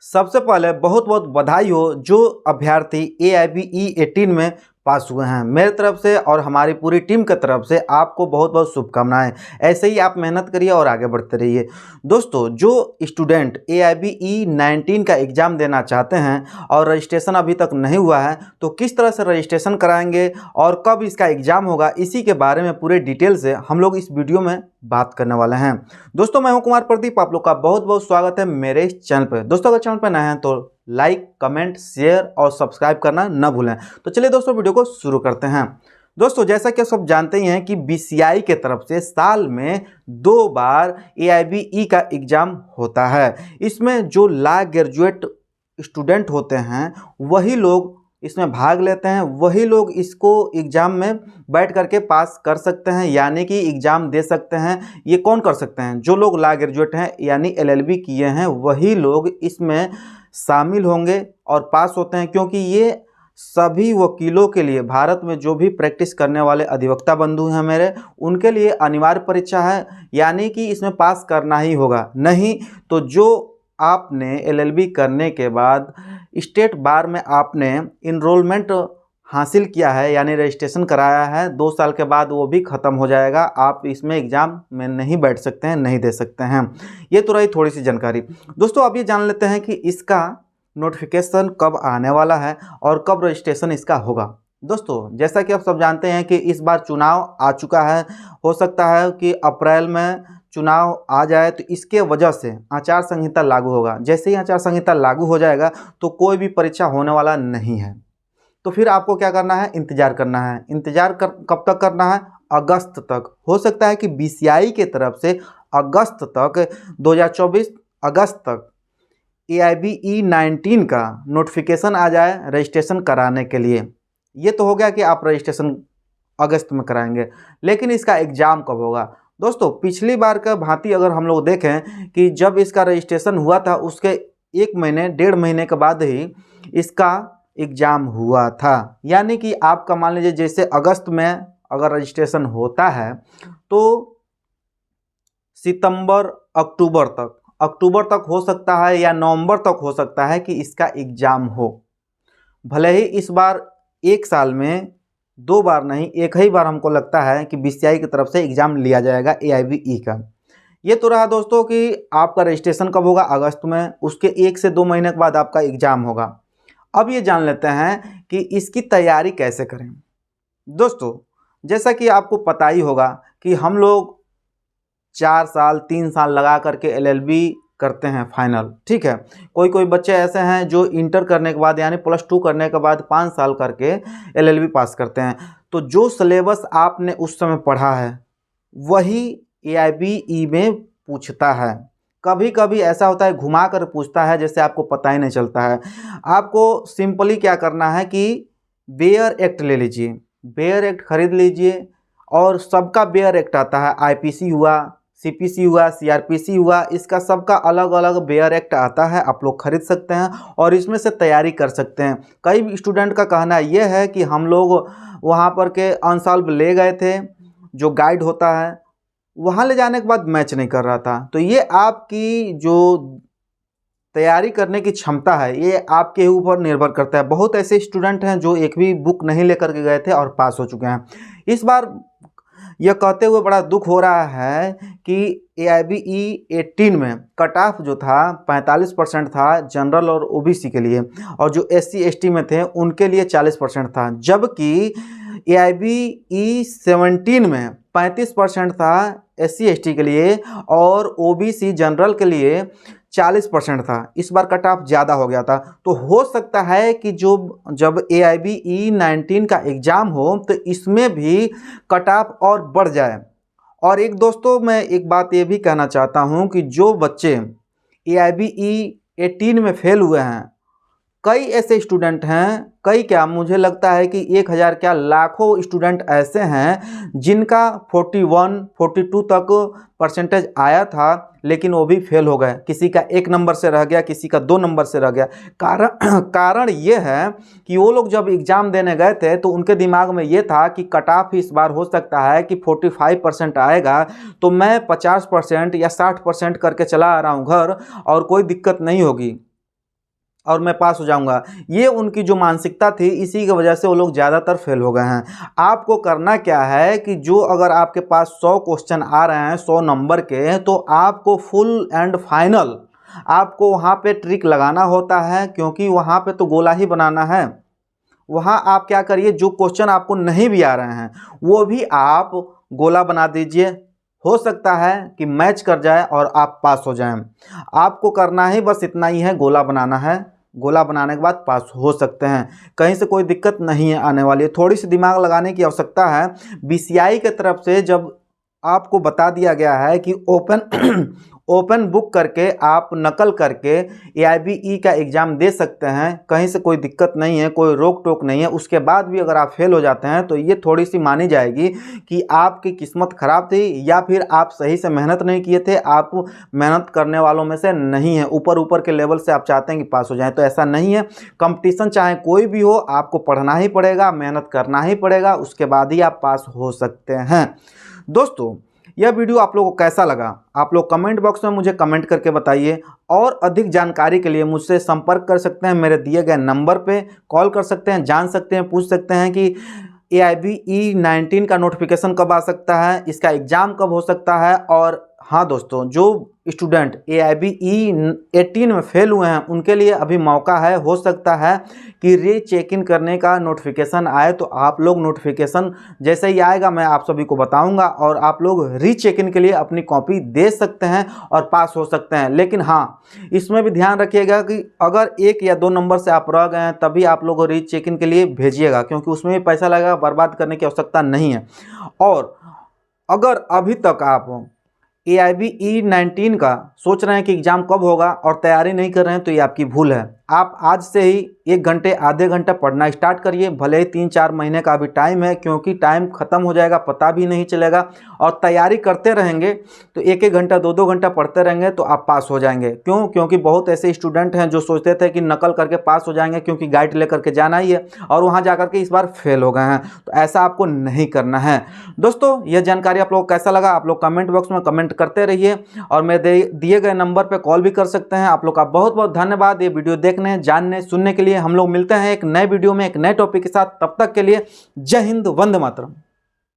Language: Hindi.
सबसे पहले बहुत बहुत बधाई हो जो अभ्यर्थी AIBE 18 में पास हुए हैं। मेरे तरफ से और हमारी पूरी टीम की तरफ से आपको बहुत बहुत शुभकामनाएं। ऐसे ही आप मेहनत करिए और आगे बढ़ते रहिए। दोस्तों, जो स्टूडेंट AIBE 19 का एग्ज़ाम देना चाहते हैं और रजिस्ट्रेशन अभी तक नहीं हुआ है, तो किस तरह से रजिस्ट्रेशन कराएंगे और कब इसका एग्ज़ाम होगा, इसी के बारे में पूरे डिटेल से हम लोग इस वीडियो में बात करने वाले हैं। दोस्तों, मैं हूं कुमार प्रदीप, आप लोग का बहुत बहुत स्वागत है मेरे इस चैनल पर। दोस्तों, अगर चैनल पर नए हैं तो लाइक, कमेंट, शेयर और सब्सक्राइब करना न भूलें। तो चलिए दोस्तों, वीडियो को शुरू करते हैं। दोस्तों, जैसा कि आप सब जानते ही हैं कि BCI के तरफ से साल में 2 बार AIBE का एग्ज़ाम होता है। इसमें जो लॉ ग्रेजुएट स्टूडेंट होते हैं वही लोग इसमें भाग लेते हैं, वही लोग इसको एग्ज़ाम में बैठ करके पास कर सकते हैं, यानी कि एग्ज़ाम दे सकते हैं। ये कौन कर सकते हैं? जो लोग लॉ ग्रेजुएट हैं यानी LLB किए हैं वही लोग इसमें शामिल होंगे और पास होते हैं, क्योंकि ये सभी वकीलों के लिए, भारत में जो भी प्रैक्टिस करने वाले अधिवक्ता बंधु हैं मेरे, उनके लिए अनिवार्य परीक्षा है, यानी कि इसमें पास करना ही होगा। नहीं तो जो आपने LLB करने के बाद स्टेट बार में आपने इनरोलमेंट हासिल किया है यानी रजिस्ट्रेशन कराया है, 2 साल के बाद वो भी ख़त्म हो जाएगा। आप इसमें एग्ज़ाम में नहीं बैठ सकते हैं, नहीं दे सकते हैं। ये तो रही थोड़ी सी जानकारी। दोस्तों, अब ये जान लेते हैं कि इसका नोटिफिकेशन कब आने वाला है और कब रजिस्ट्रेशन इसका होगा। दोस्तों, जैसा कि आप सब जानते हैं कि इस बार चुनाव आ चुका है। हो सकता है कि अप्रैल में चुनाव आ जाए, तो इसके वजह से आचार संहिता लागू होगा। जैसे ही आचार संहिता लागू हो जाएगा तो कोई भी परीक्षा होने वाला नहीं है। तो फिर आपको क्या करना है? इंतज़ार करना है। कब तक करना है? अगस्त तक। हो सकता है कि BCI के तरफ से अगस्त तक 2024 अगस्त तक AIBE 19 का नोटिफिकेशन आ जाए रजिस्ट्रेशन कराने के लिए। ये तो हो गया कि आप रजिस्ट्रेशन अगस्त में कराएंगे, लेकिन इसका एग्ज़ाम कब होगा? दोस्तों, पिछली बार का भांति अगर हम लोग देखें कि जब इसका रजिस्ट्रेशन हुआ था उसके 1 महीने 1.5 महीने के बाद ही इसका एग्ज़ाम हुआ था। यानी कि आपका मान लीजिए जैसे अगस्त में अगर रजिस्ट्रेशन होता है तो सितंबर अक्टूबर तक हो सकता है या नवंबर तक हो सकता है कि इसका एग्ज़ाम हो। भले ही इस बार 1 साल में 2 बार नहीं, 1 ही बार हमको लगता है कि BCI की तरफ से एग्ज़ाम लिया जाएगा AIBE का। ये तो रहा दोस्तों कि आपका रजिस्ट्रेशन कब होगा? अगस्त में। उसके 1 से 2 महीने के बाद आपका एग्ज़ाम होगा। अब ये जान लेते हैं कि इसकी तैयारी कैसे करें। दोस्तों, जैसा कि आपको पता ही होगा कि हम लोग 4 साल 3 साल लगा करके LLB करते हैं फाइनल, ठीक है। कोई कोई बच्चे ऐसे हैं जो इंटर करने के बाद यानी +2 करने के बाद 5 साल करके LLB पास करते हैं। तो जो सिलेबस आपने उस समय पढ़ा है वही AIBE में पूछता है। कभी कभी ऐसा होता है घुमा कर पूछता है, जैसे आपको पता ही नहीं चलता है। आपको सिंपली क्या करना है कि बेयर एक्ट ले लीजिए, बेयर एक्ट खरीद लीजिए, और सबका बेयर एक्ट आता है। IPC हुआ, CPC हुआ, CRPC हुआ, इसका सबका अलग अलग बेयर एक्ट आता है। आप लोग खरीद सकते हैं और इसमें से तैयारी कर सकते हैं। कई स्टूडेंट का कहना यह है कि हम लोग वहाँ पर के अनसॉल्व ले गए थे, जो गाइड होता है वहाँ ले जाने के बाद मैच नहीं कर रहा था। तो ये आपकी जो तैयारी करने की क्षमता है ये आपके ऊपर निर्भर करता है। बहुत ऐसे स्टूडेंट हैं जो एक भी बुक नहीं लेकर के गए थे और पास हो चुके हैं। इस बार यह कहते हुए बड़ा दुख हो रहा है कि AIBE 18 में कट ऑफ जो था 45% था जनरल और OBC के लिए, और जो SC ST में थे उनके लिए 40% था, जबकि AIBE 17 में 35% था SC ST के लिए और OBC जनरल के लिए 40% था। इस बार कट ऑफ ज़्यादा हो गया था। तो हो सकता है कि जब AIBE 19 का एग्ज़ाम हो तो इसमें भी कट ऑफ और बढ़ जाए। और एक दोस्तों, मैं एक बात ये भी कहना चाहता हूँ कि जो बच्चे AIBE 18 में फेल हुए हैं, कई ऐसे स्टूडेंट हैं, कई क्या मुझे लगता है कि 1000 क्या लाखों स्टूडेंट ऐसे हैं जिनका 41, 42 तक परसेंटेज आया था, लेकिन वो भी फेल हो गए। किसी का 1 नंबर से रह गया, किसी का 2 नंबर से रह गया। कारण ये है कि वो लोग जब एग्ज़ाम देने गए थे तो उनके दिमाग में ये था कि कट ऑफ इस बार हो सकता है कि 45% आएगा, तो मैं 50% या 60% करके चला आ रहा हूँ घर और कोई दिक्कत नहीं होगी। और मैं पास हो जाऊंगा, ये उनकी जो मानसिकता थी, इसी की वजह से वो लोग ज़्यादातर फेल हो गए हैं। आपको करना क्या है कि जो अगर आपके पास 100 क्वेश्चन आ रहे हैं 100 नंबर के, तो आपको फुल एंड फाइनल आपको वहाँ पे ट्रिक लगाना होता है, क्योंकि वहाँ पे तो गोला ही बनाना है। वहाँ आप क्या करिए, जो क्वेश्चन आपको नहीं भी आ रहे हैं वो भी आप गोला बना दीजिए। हो सकता है कि मैच कर जाए और आप पास हो जाएं। आपको करना ही बस इतना ही है, गोला बनाना है। गोला बनाने के बाद पास हो सकते हैं, कहीं से कोई दिक्कत नहीं है आने वाली है। थोड़ी सी दिमाग लगाने की आवश्यकता है। बीसीआई की तरफ से जब आपको बता दिया गया है कि ओपन बुक करके आप नकल करके AIBE का एग्ज़ाम दे सकते हैं, कहीं से कोई दिक्कत नहीं है, कोई रोक टोक नहीं है। उसके बाद भी अगर आप फेल हो जाते हैं तो ये थोड़ी सी मानी जाएगी कि आपकी किस्मत ख़राब थी, या फिर आप सही से मेहनत नहीं किए थे, आप मेहनत करने वालों में से नहीं है। ऊपर ऊपर के लेवल से आप चाहते हैं कि पास हो जाएं, तो ऐसा नहीं है। कंपटीशन चाहे कोई भी हो, आपको पढ़ना ही पड़ेगा, मेहनत करना ही पड़ेगा, उसके बाद ही आप पास हो सकते हैं। दोस्तों, यह वीडियो आप लोगों को कैसा लगा, आप लोग कमेंट बॉक्स में मुझे कमेंट करके बताइए। और अधिक जानकारी के लिए मुझसे संपर्क कर सकते हैं, मेरे दिए गए नंबर पे कॉल कर सकते हैं, जान सकते हैं, पूछ सकते हैं कि AIBE 19 का नोटिफिकेशन कब आ सकता है, इसका एग्ज़ाम कब हो सकता है। और हाँ दोस्तों, जो स्टूडेंट AIBE 18 में फेल हुए हैं उनके लिए अभी मौका है। हो सकता है कि रीचेक इन करने का नोटिफिकेशन आए, तो आप लोग नोटिफिकेशन जैसे ही आएगा मैं आप सभी को बताऊंगा, और आप लोग रीचेक इन के लिए अपनी कॉपी दे सकते हैं और पास हो सकते हैं। लेकिन हाँ, इसमें भी ध्यान रखिएगा कि अगर 1 या 2 नंबर से आप रह गए हैं तभी आप लोग रीचेक इन के लिए भेजिएगा, क्योंकि उसमें भी पैसा लगेगा, बर्बाद करने की आवश्यकता नहीं है। और अगर अभी तक आप AIBE 19 का सोच रहे हैं कि एग्ज़ाम कब होगा और तैयारी नहीं कर रहे हैं, तो ये आपकी भूल है। आप आज से ही 1 घंटे आधे घंटे पढ़ना स्टार्ट करिए। भले ही 3-4 महीने का अभी टाइम है, क्योंकि टाइम ख़त्म हो जाएगा पता भी नहीं चलेगा। और तैयारी करते रहेंगे तो 1-1 घंटा 2-2 घंटा पढ़ते रहेंगे तो आप पास हो जाएंगे। क्यों? क्योंकि बहुत ऐसे स्टूडेंट हैं जो सोचते थे कि नकल करके पास हो जाएंगे, क्योंकि गाइड लेकर के जाना ही है, और वहाँ जा के इस बार फेल हो गए हैं। तो ऐसा आपको नहीं करना है। दोस्तों, यह जानकारी आप लोगों को कैसा लगा, आप लोग कमेंट बॉक्स में कमेंट करते रहिए, और मेरे दिए गए नंबर पर कॉल भी कर सकते हैं। आप लोग का बहुत बहुत धन्यवाद ये वीडियो देखने, जानने, सुनने के लिए। हम लोग मिलते हैं एक नए वीडियो में एक नए टॉपिक के साथ। तब तक के लिए जय हिंद, वंदे मातरम।